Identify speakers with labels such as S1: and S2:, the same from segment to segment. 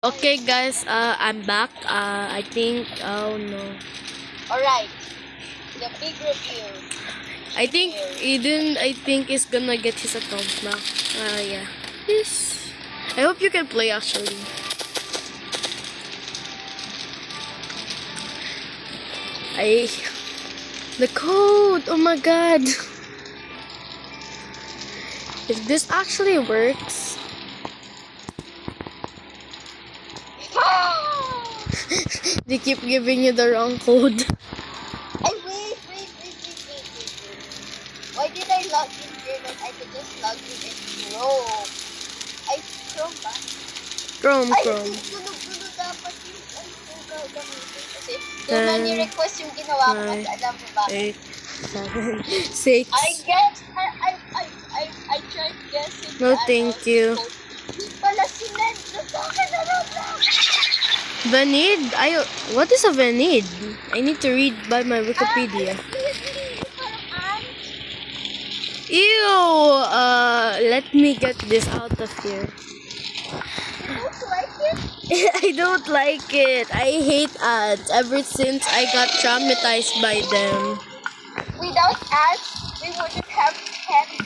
S1: Okay, guys, I'm back. I think, oh no.
S2: Alright, the big review.
S1: I think I think is gonna get his account back. Yeah. Yes. I hope you can play actually. The code, oh my god. If this actually works. They keep giving you the wrong code.
S2: Ay, wait. Why did I log in here when I could just log in and Chrome? Ay, Chrome ba?
S1: Chrome.
S2: Dulo dapat yung gagamitin kasi too many requests yung ginawa ko kasi alam mo ba?
S1: 8, 7, 6.
S2: I tried guessing.
S1: No, thank you.
S2: Di pala sinend na sa akin na Roblox.
S1: Vanid? What is a vanid? I need to read by my Wikipedia. Ew! Let me get this out of here.
S2: You don't like it?
S1: I don't like it. I hate ads ever since I got traumatized by them.
S2: Without ads, we wouldn't have candy.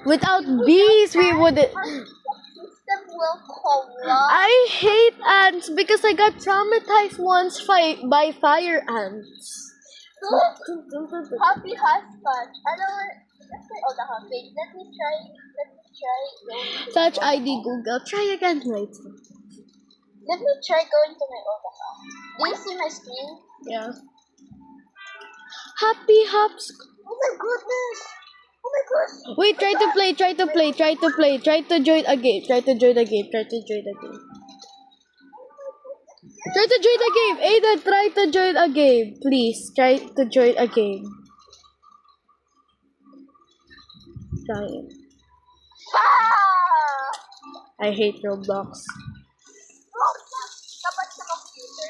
S1: Without bees, we wouldn't.
S2: System will collapse.
S1: I hate ants because I got traumatized once by fire ants.
S2: Happy husband. Let's play all the homepage. Let me try.
S1: Search ID Google. Try again later.
S2: Let me try going to my old account. Do you see my screen?
S1: Yeah. Happy hops.
S2: Oh my goodness. Oh my gosh.
S1: Wait, try to play. Try to join a game. Try to join the game. Try to join the game. Aiden, try to join a game. Please, try to join a game. Try it.
S2: Ah!
S1: I hate Roblox.
S2: Dapat sa computer.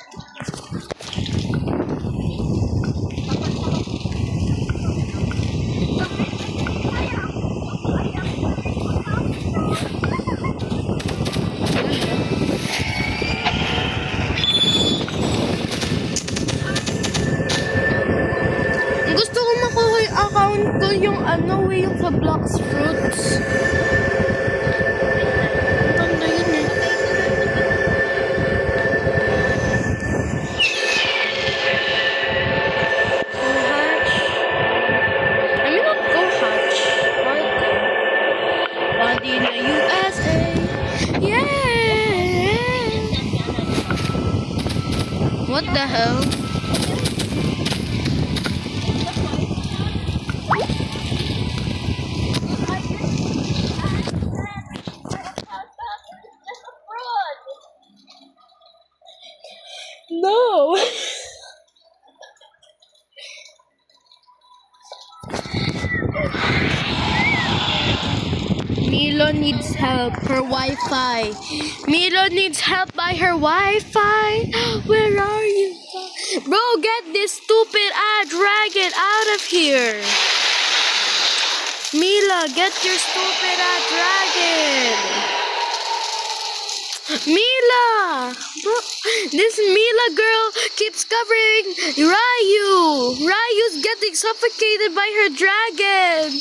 S1: Gusto ko makuha yung account ko yung yung sa Blox Fruits. Ang ganda yun eh. Hatch. I mean not Go Hatch. One in the USA. Yeah. What the hell? No. Milo needs help. Her Wi-Fi. Milo needs help by her Wi-Fi. Where are you? Bro, get this stupid ad. Drag it out of here. Mila, get your stupid ad. Drag it. Mila! Bro, this Mila girl keeps covering Ryu. Ryu's getting suffocated by her dragon.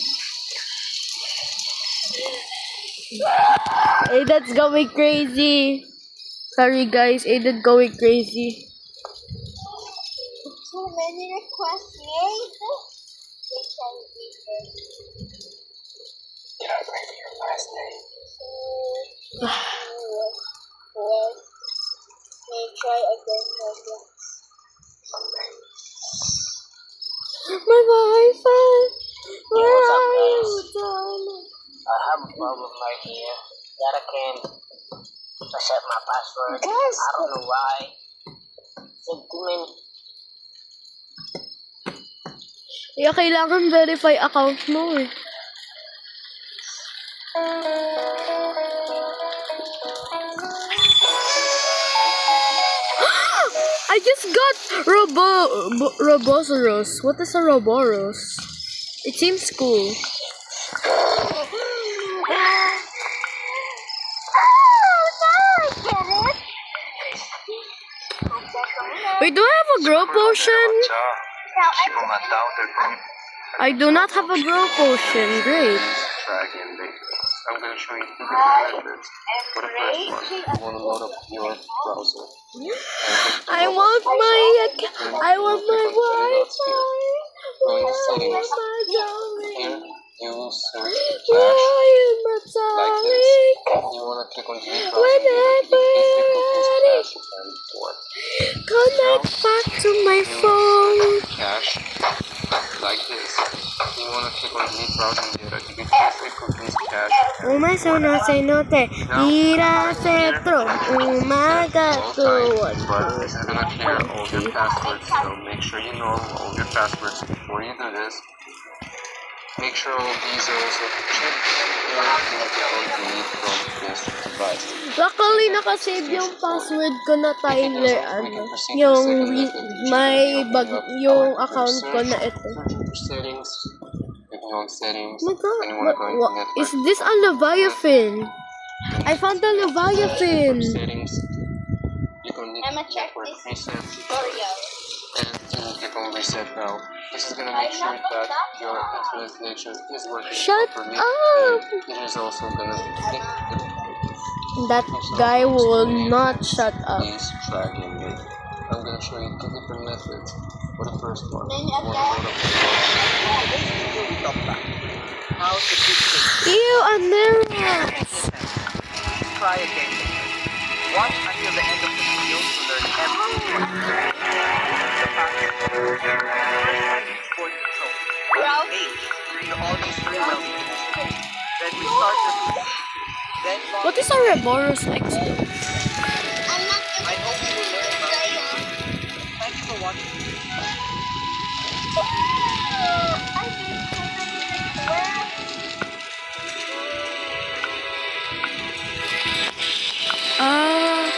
S1: Aiden's going crazy. Sorry guys, Aiden's going crazy.
S2: Too many requests made.
S3: Did I bring your last name?
S2: May try again.
S1: My Wi-Fi. Where
S3: what's up,
S1: are you,
S3: guys?
S1: darling?
S3: I have a problem right here that I can't reset my password.
S2: Guys.
S3: I don't know why. Said too many.
S1: Yeah, kailangan verify account mo eh. I just got Robosaurus. What is a Roboros? It seems cool. Wait, do I have a grow potion?
S2: Now,
S1: I do not have a grow potion. Great.
S4: Dragon bait. I'm gonna show you two different methods. For the first one, you wanna load up your browser.
S1: I want my Wi-Fi.
S4: Go in settings.
S1: My darling.
S4: Here, you will search
S1: Where
S4: cache
S1: are you, my
S4: like this.
S1: darling?
S4: You wanna click on delete
S1: Whenever
S4: browser
S1: you're
S4: cache and for
S1: connect back to my phone.
S4: cache like this. You wanna click on delete browsing data to get perfect complete cache.
S1: Uma sono se note, ira cetro, umaga
S4: All
S1: tuwa.
S4: time, but this is gonna clear all your passwords, so make sure you know all your passwords before you do this. Make sure all these are also checked and delete from this device.
S1: Luckily, nakasave yung password ko na Tyler, yung account ko na ito.
S4: Settings. You can go in settings.
S1: Oh my god,
S4: and you wanna go into network.
S1: is this a Leviathan? I found a Leviathan.
S4: Settings. You can
S2: I'ma
S4: need
S2: check
S4: network
S2: this
S4: reset.
S2: tutorial.
S4: And you click on reset now. This is gonna make sure that your internet connection is working
S1: Shut
S4: properly.
S1: up!
S4: And it is also gonna
S1: That guy will not shut up.
S4: Please track in it. I'm gonna show you two different methods. For the first one,
S2: Then
S4: you wanna
S2: again.
S4: load up the
S5: How to keep safe.
S1: Ew, Anira!
S5: Try again. Watch until the end of the video to learn everything. The pattern. First, export control.
S2: Route.
S5: H to always reload. Then restart the PC. Then log
S1: What is a Reborus X?
S2: I'm not
S5: I hope you will learn about it. Thanks for watching.
S1: Ah.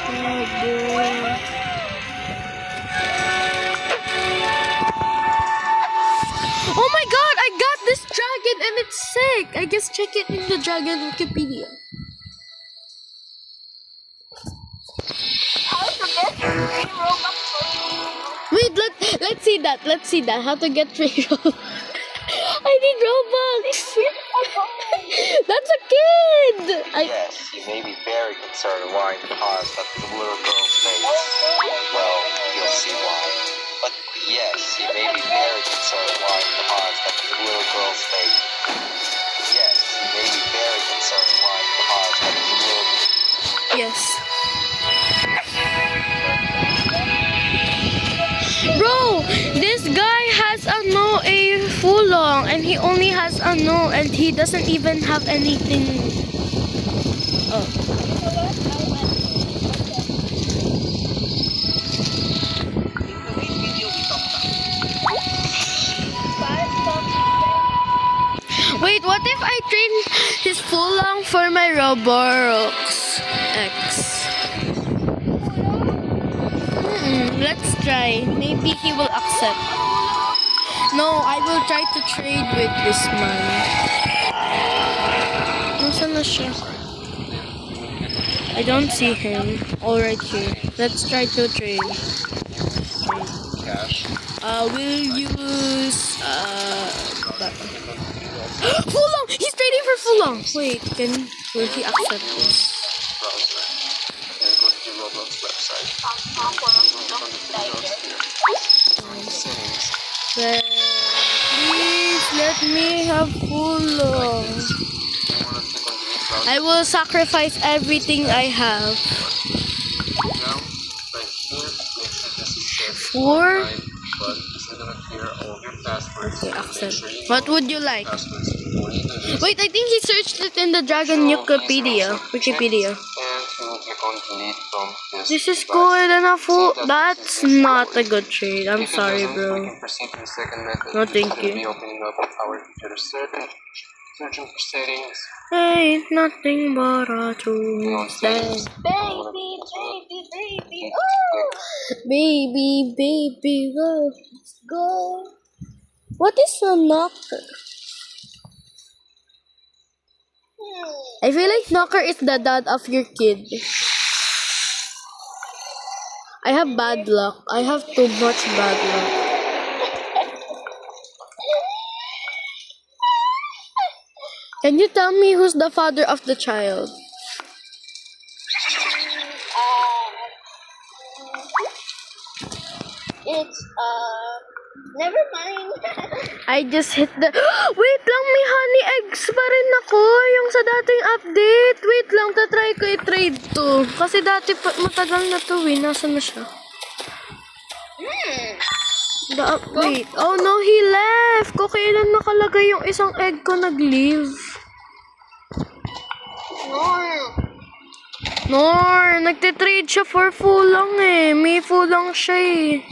S1: Oh boy. Oh my god, I got this dragon and it's sick. I guess check it in the dragon Wikipedia.
S2: How to get 3 Robux for you.
S1: Wait, let's see that. Let's see that. How to get 3 Robux. I need Robux. That's a kid.
S6: Yes, you may be very concerned why it caused up the little girl's face. Well, you'll see why. But yes, you may be very concerned why it caused up the little girl's face. Yes, you may be very concerned why it caused up the little
S1: Yes. Bro, this guy has a full long and he only has a no and he doesn't even have anything. Oh.
S5: In today's video, we talk about
S1: Wait, what if I train his full long for my Roblox X? Let's try. Maybe he will accept. No, I will try to trade with this man. Nasaan na siya? I don't see him. All right here. Let's try to trade.
S4: cache.
S1: We'll use that. Full long! He's trading for full long! Wait, will he accept this?
S4: Browser. And go to the Roblox website. Settings.
S1: But please let me have full long.
S4: You wanna click on delete browser
S1: I will sacrifice everything I have.
S4: now. Right here, make sure this is set
S1: Four?
S4: online, but this is gonna clear all your passwords.
S1: Okay,
S4: So make
S1: accept.
S4: sure you
S1: What
S4: know
S1: would you like?
S4: passwords before you do this.
S1: Wait, I think he searched it in the Dragon Wikipedia. Wikipedia.
S4: And you will click on delete from this
S1: This is
S4: device.
S1: good enough.
S4: See that
S1: That's
S4: this is
S1: not a
S4: recording.
S1: good trade. I'm
S4: If it
S1: sorry,
S4: doesn't, we
S1: bro.
S4: can proceed to the second method.
S1: No,
S4: which is
S1: thank
S4: gonna
S1: you.
S4: be opening up our computer searching for settings.
S1: Ain't nothing but a
S4: Clicking on
S1: Tuesday.
S4: settings.
S2: Baby.
S1: Baby, go. Let's go. What is a knocker? I feel like knocker is the dad of your kid. I have bad luck. I have too much bad luck. Can you tell me who's the father of the child?
S2: It's, never mind.
S1: I just hit the... Wait lang, may honey eggs pa rin ako. Yung sa dating update. Wait lang, tatry ko i-trade to. Kasi dati matagal na to eh. Nasaan na siya? Wait. Oh no, he left. Kung kailan nakalagay yung isang egg ko, nag-leave. Nor, nagtitrade siya for fulang eh. May fulang siya eh.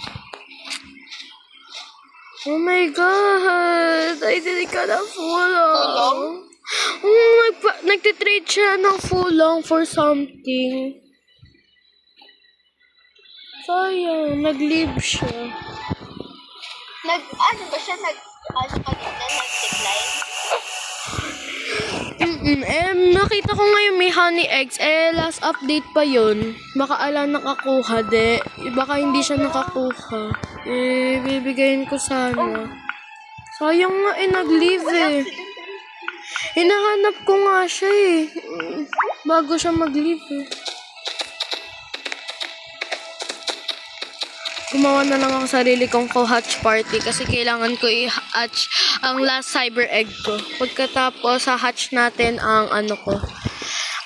S1: Oh my god, I didn't get a fulang. Nagtitrade siya ng fulang for something. Sayang, nag-leave siya.
S2: Ano ba siya? Nag-decline?
S1: Nakita ko ngayon may honey eggs. Last update pa yun. Baka ala nakakuha, baka hindi siya nakakuha. Bibigayin ko sana. Sayang nga nag-leave eh. Hinahanap ko nga siya eh. Bago siya mag-leave eh. Gumawa na lang ako sarili kong ko-hatch party kasi kailangan ko i-hatch ang last cyber egg ko. Pagkatapos, hatch natin ang ano ko.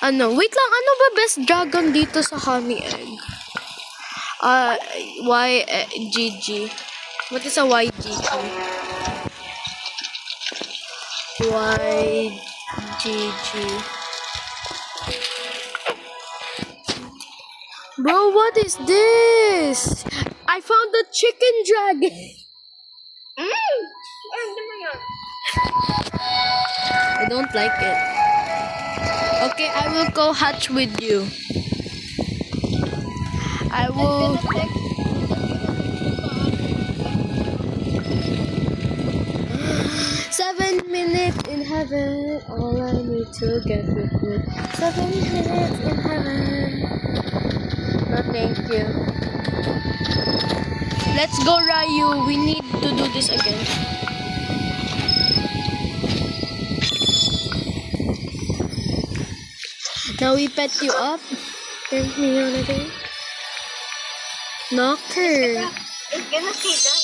S1: Wait lang, ano ba best dragon dito sa honey egg? YGG. What is a YGG? YGG. Bro, what is this? I found the chicken dragon. I don't like it. Okay, I will go hatch with you. I will... 7 minutes in heaven, all I need to get with me. 7 minutes in heaven. No, thank you. Let's go, Ryu. We need to do this again. Now we pet you up. Turn me on again. Knocker.
S2: It's gonna say that.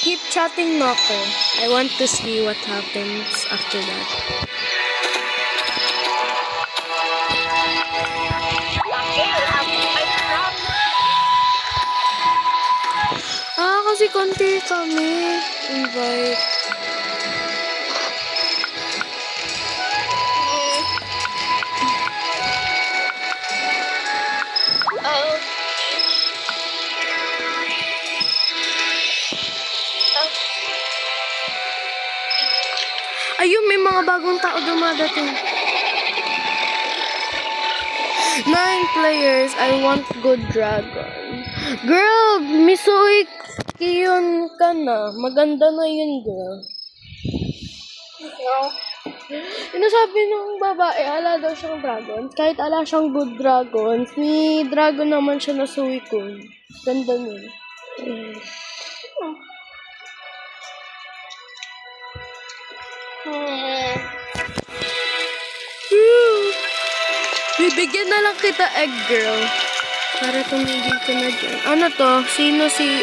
S1: Keep chatting, Knocker. I want to see what happens after that. Kasi konti kami. Invite. Ayun, may mga bagong tao dumadating. 9 players. I want good dragon. Girl, Misui Kiyon ka na. Maganda na yun, girl. Yung sabi ng babae, ala daw siyang dragon. Kahit ala siyang good dragon, may dragon naman siya na Suicune. Ganda niya. Bibigyan na lang kita egg, girl. Para tumigil ka na dyan. Ano to? Sino si...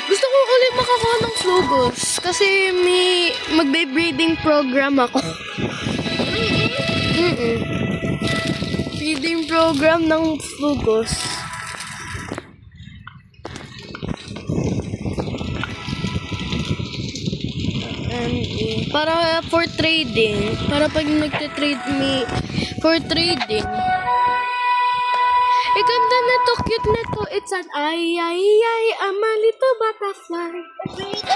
S1: gusto ko ulit makakuha ng Flugos. Kasi may magbe-breeding program ako. Breeding program ng Flugos. Para for trading. Para pag nagte-trade me for trading. Ganda na to, cute na to. It's an ay, I'm a little butterfly.
S2: Wait.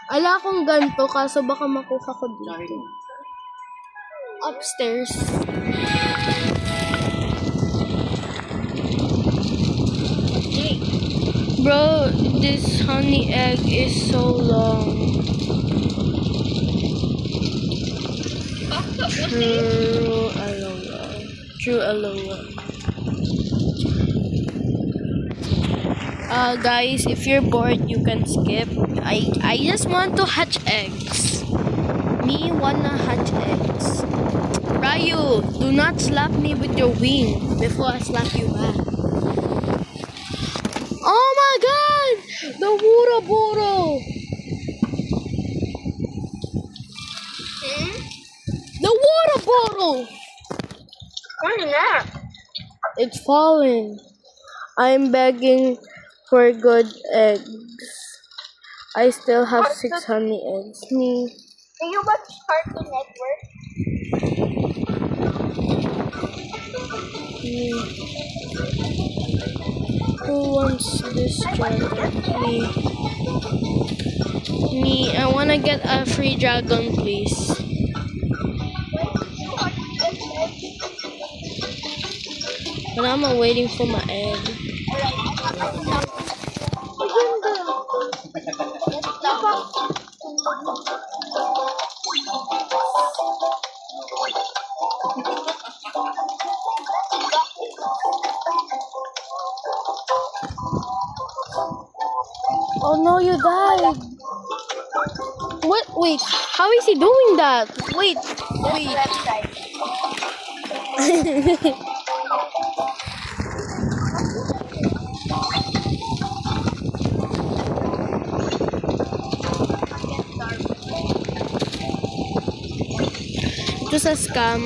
S1: Ala akong ganto, kaso baka makuha ko dito. Upstairs. Bro, this honey egg is so long. True, I don't know. True Aloha. Guys, if you're bored, you can skip. I just want to hatch eggs. Me wanna hatch eggs. Ryu, do not slap me with your wing before I slap you back. Oh my god! The Wuraboro! The Wuraboro!
S2: Ano na?
S1: It's falling. I'm begging for good eggs. I still have 6 honey eggs. Me.
S2: Do you watch Cartoon Network?
S1: Who wants this dragon? Me. Me. I wanna get a free dragon, please. But I'm waiting for my egg. Oh no, you died. What? Wait, how is he doing that? Wait.
S2: Left side.
S1: It was a scam.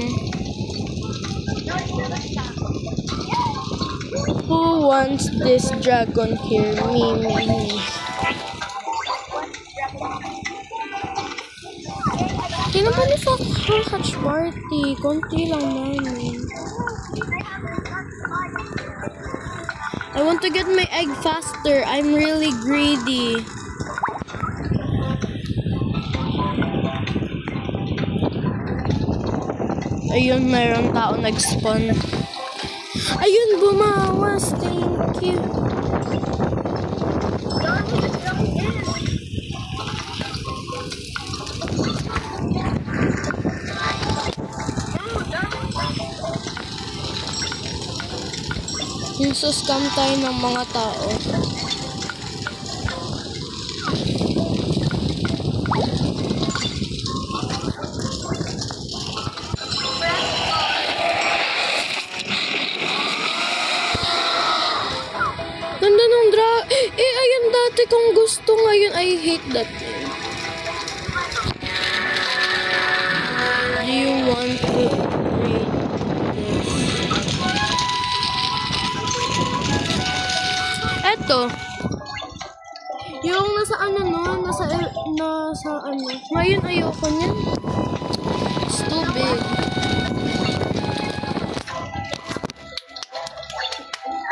S1: Who wants this dragon here? Me. Di naman isa hatch party. Konti lang namin. I want to get my egg faster. I'm really greedy. Ayun, mayroong tao nag-spawn. Ayun, bumawas. Thank you. Scam tayo ng mga tao. Ganda ng ayun dati kong gusto, ngayon I hate that thing. Do you want to read this? Eto. Yung nasa ano no, nasa ano. Ngayon ayoko niyan. It's too big.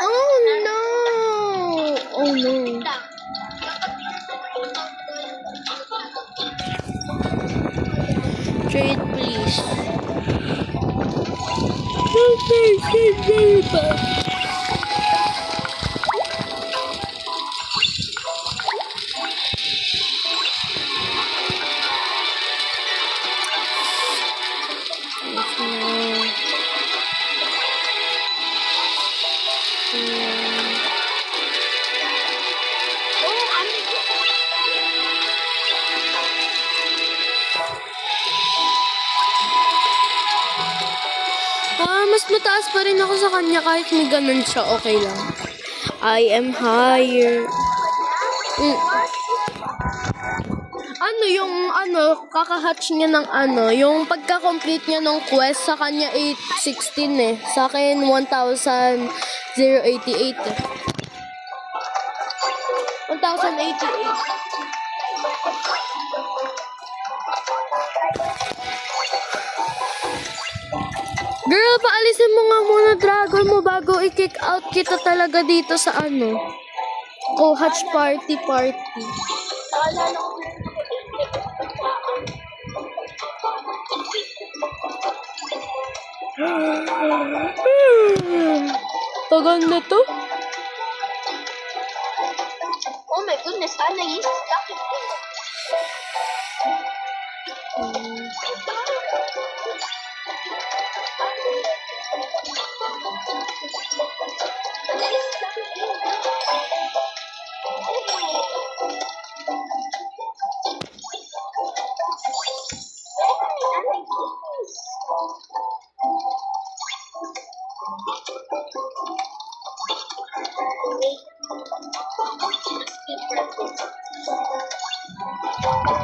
S1: Oh no! Oh no. Trade please. Okay, trade back. Mas mataas pa rin ako sa kanya kahit may ganun siya, okay lang. I am higher. Ano yung kakahatch niya ng yung pagka-complete niya ng quest sa kanya 816 eh. Sa akin 1,088 eh. 1,088. Girl, paalisin mo nga muna dragon mo bago i-kick out kita talaga dito sa Oh, hatch party. Tagal na to?
S2: Oh my goodness, Anna, he's stuck in there.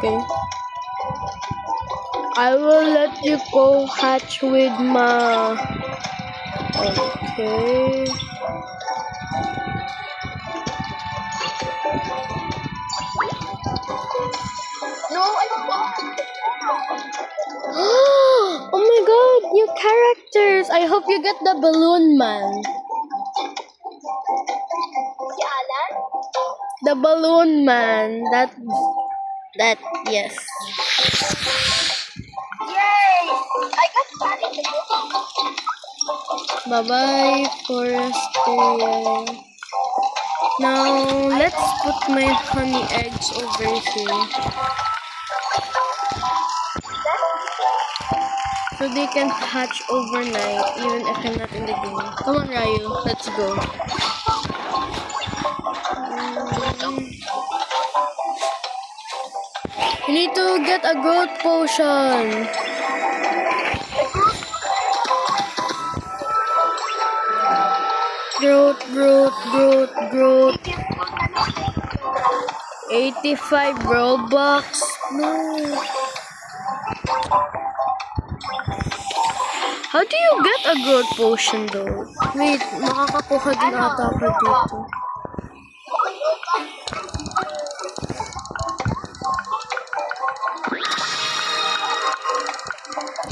S1: Okay. I will let you go hatch with ma. Okay.
S2: No, I don't want.
S1: Oh my god, new characters! I hope you get the balloon man.
S2: Si Alan?
S1: The balloon man. That yes.
S2: Yay! I got married.
S1: Bye-bye, Forestier. Now, let's put my honey eggs over here. So they can hatch overnight, even if I'm not in the game. Come on, Ryu. Let's go. You need to get a growth potion. Growth. 85 Robux. No. How do you get a growth potion though? Wait, makakakuha din ata ako dito.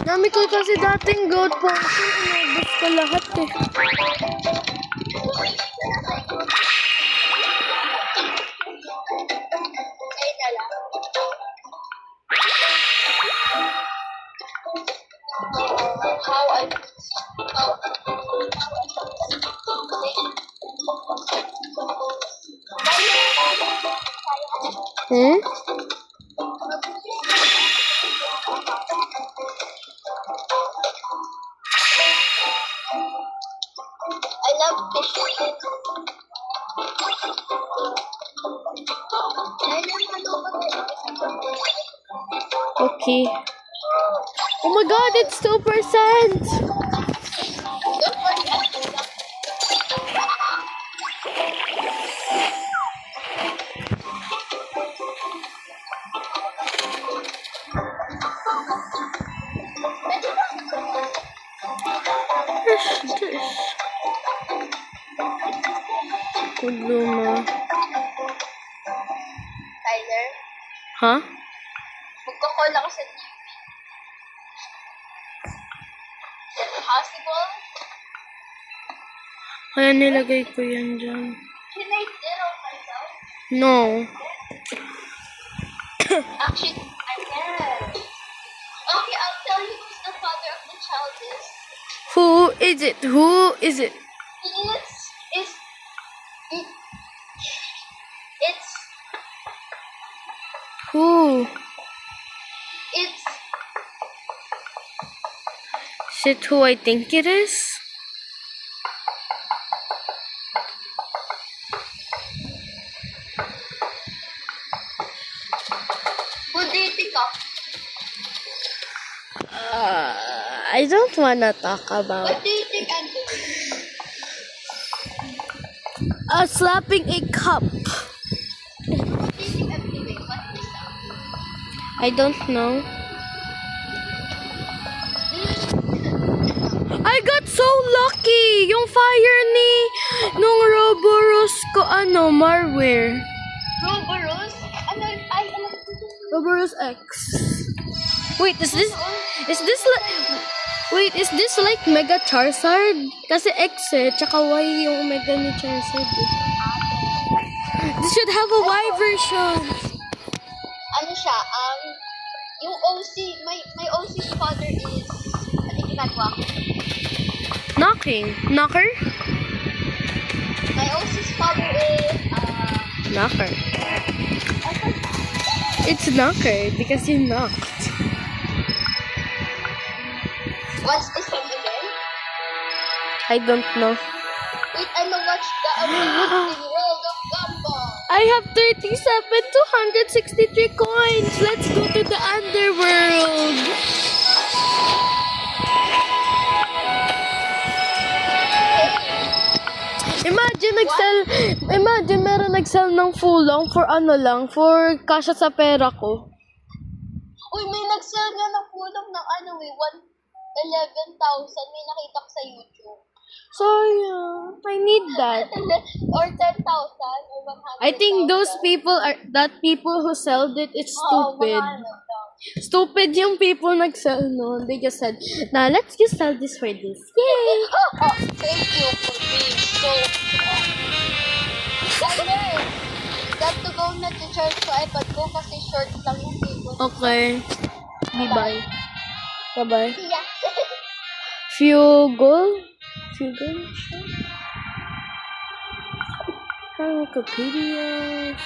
S1: Dami ko kasi dating growth potion, inubos ko lahat eh.
S2: Ay na lang. How I...
S1: Hmm?
S2: I love fish.
S1: Okay. Oh my god, it's 2%! Kudluma.
S2: Tyler,
S1: Huh?
S2: magkakall ako sa TV. Is it possible?
S1: Kaya nilagay ko yan dyan.
S2: Can I sit on myself?
S1: No.
S2: Actually, I can. Okay, I'll tell you who's the father of the child is.
S1: Who is it? Who is it?
S2: It's
S1: Who?
S2: It's
S1: Is it who I think it is?
S2: who do you think of?
S1: I don't wanna talk about
S2: What do you think I'm doing?
S1: slapping a cup.
S2: What do you think I'm doing? What is that?
S1: I don't know. I got so lucky! Yung fire ni nung Roboros ko malware.
S2: Roboros?
S1: Roboros X. Wait, is this like Mega Charizard? Kasi X eh, tsaka Y yung Mega ni Charizard eh. This should have a Y version.
S2: Ano siya? Yung OC, my OC's father is, ano yung ginagawa ko?
S1: Knocker?
S2: My OC's father is,
S1: Knocker. It's Knocker because you knocked.
S2: what's this one again?
S1: I don't know.
S2: Wait, I'm gonna watch the amazing world of Gumball.
S1: I have 37,263 coins. Let's go to the underworld. Imagine meron nag-sell ng fulong for for kasya sa pera ko.
S2: Uy, may nag-sell nga ng kulong ng ano eh, 11,000. May nakita ko sa YouTube.
S1: Sayang. I need that.
S2: Or 10,000 or 100,000.
S1: I think those people who sold it, it's
S2: Oo,
S1: stupid.
S2: mga ano daw.
S1: Stupid yung people nag-sell no. They just said, nah, let's just sell this for this. Yay!
S2: Oh, thank you for being so... Tyler, got to go na to charge ko iPad ko kasi short lang yung cable.
S1: Okay. Bye-bye. Bye-bye.
S2: Yeah.
S1: Fugal? Fugal? Wikipedia.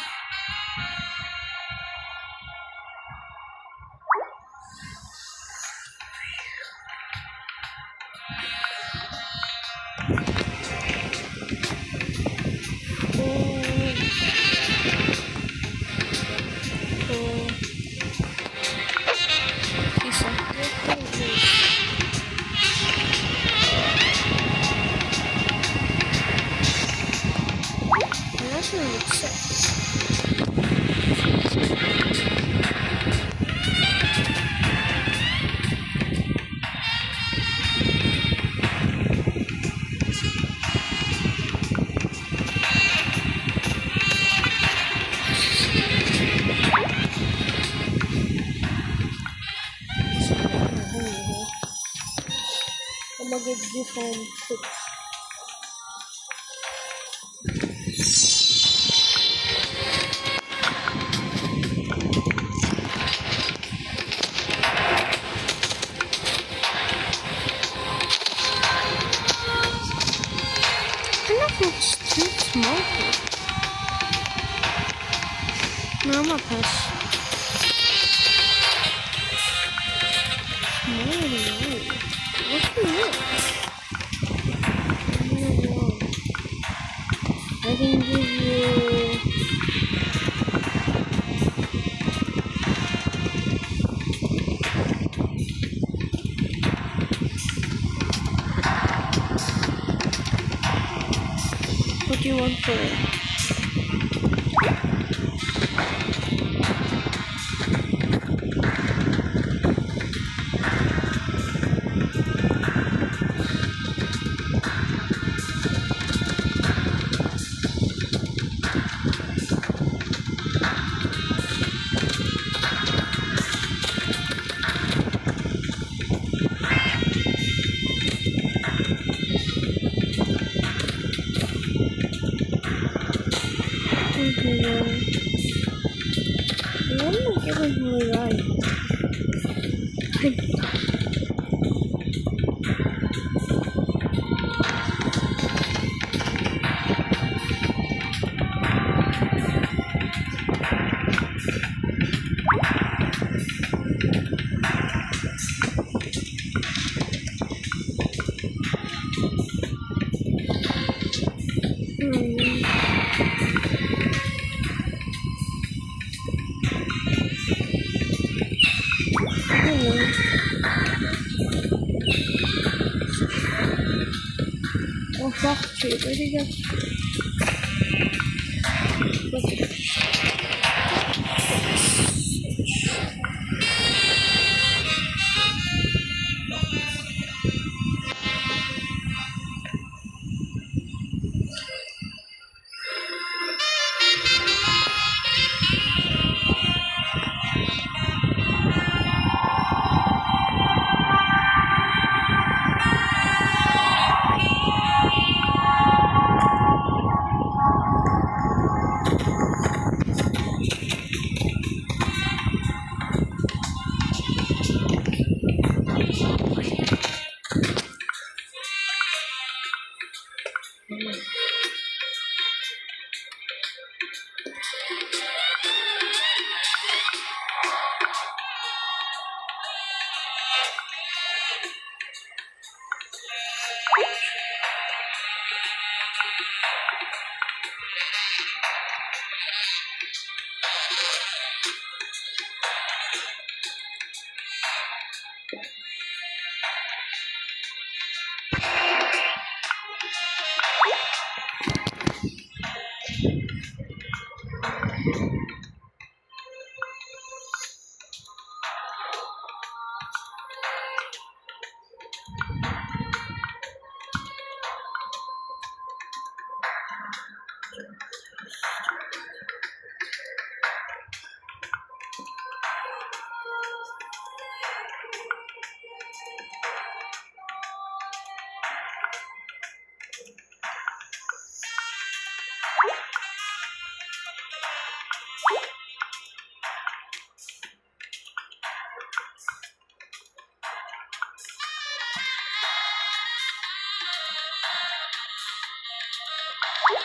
S1: I'm gonna get different shit. It's too small. Mama pass. What's the name? I can give you... What do you want for it? I'm not getting really right. Oh, Fox Street. Where did you go?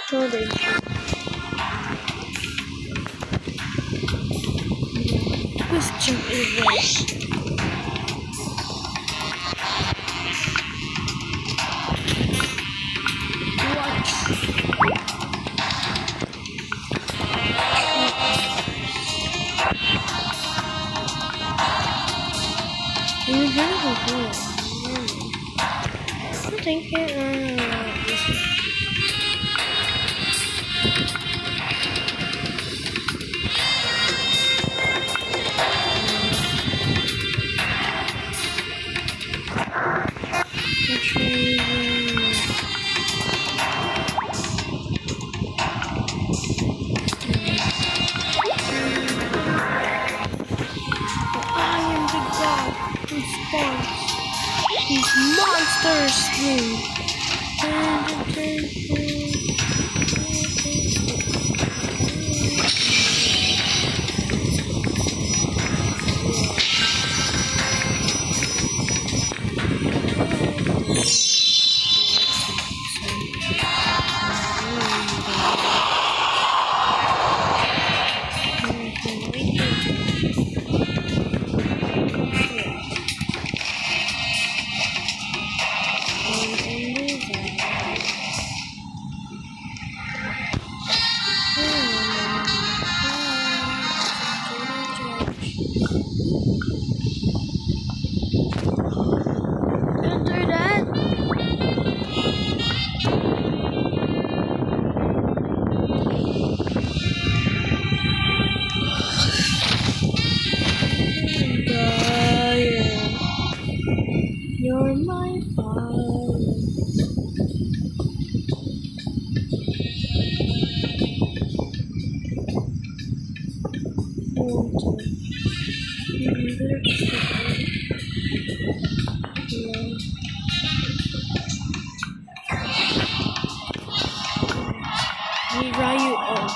S1: So they Let's jump in there. I think I am the god who spawns these You're my fire. Ryu on.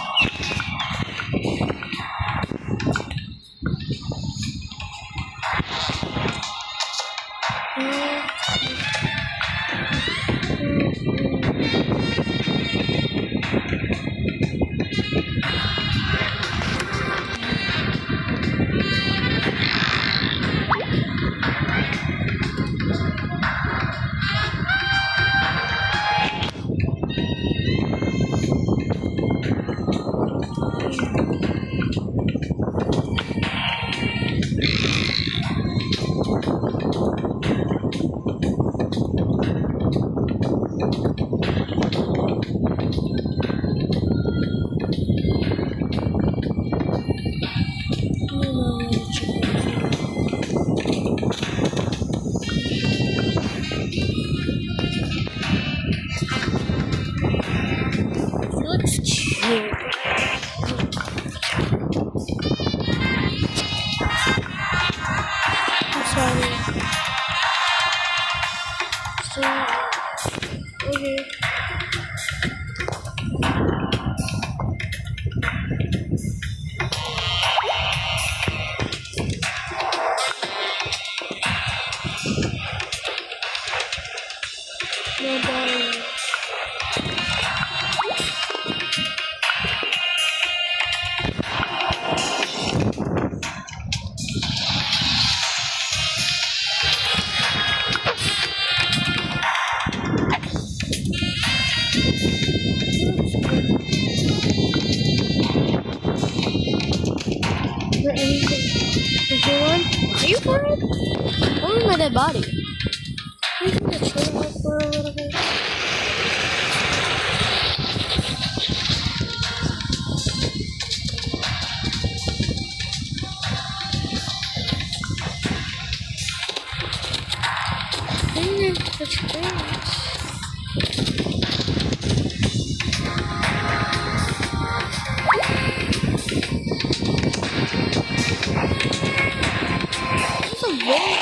S1: Looks cute. I'm sorry. So, okay. No bottom. Is there anything? Is there one? Are you for it? Only my dead body. Are you gonna chill out for a little bit? Dang it, that's great. This is a wall.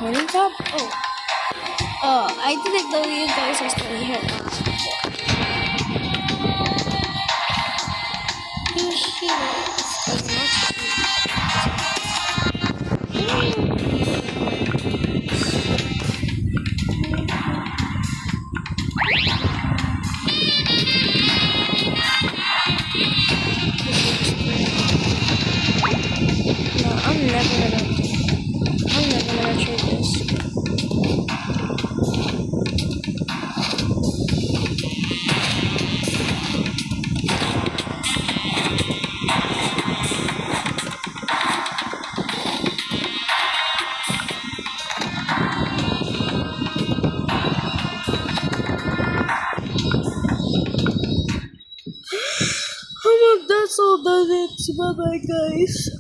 S1: Morning job? Oh. Oh, I didn't know you guys are still here. Who's she? Oh, not No, I'm never gonna trade this. That's all done it. Bye bye guys.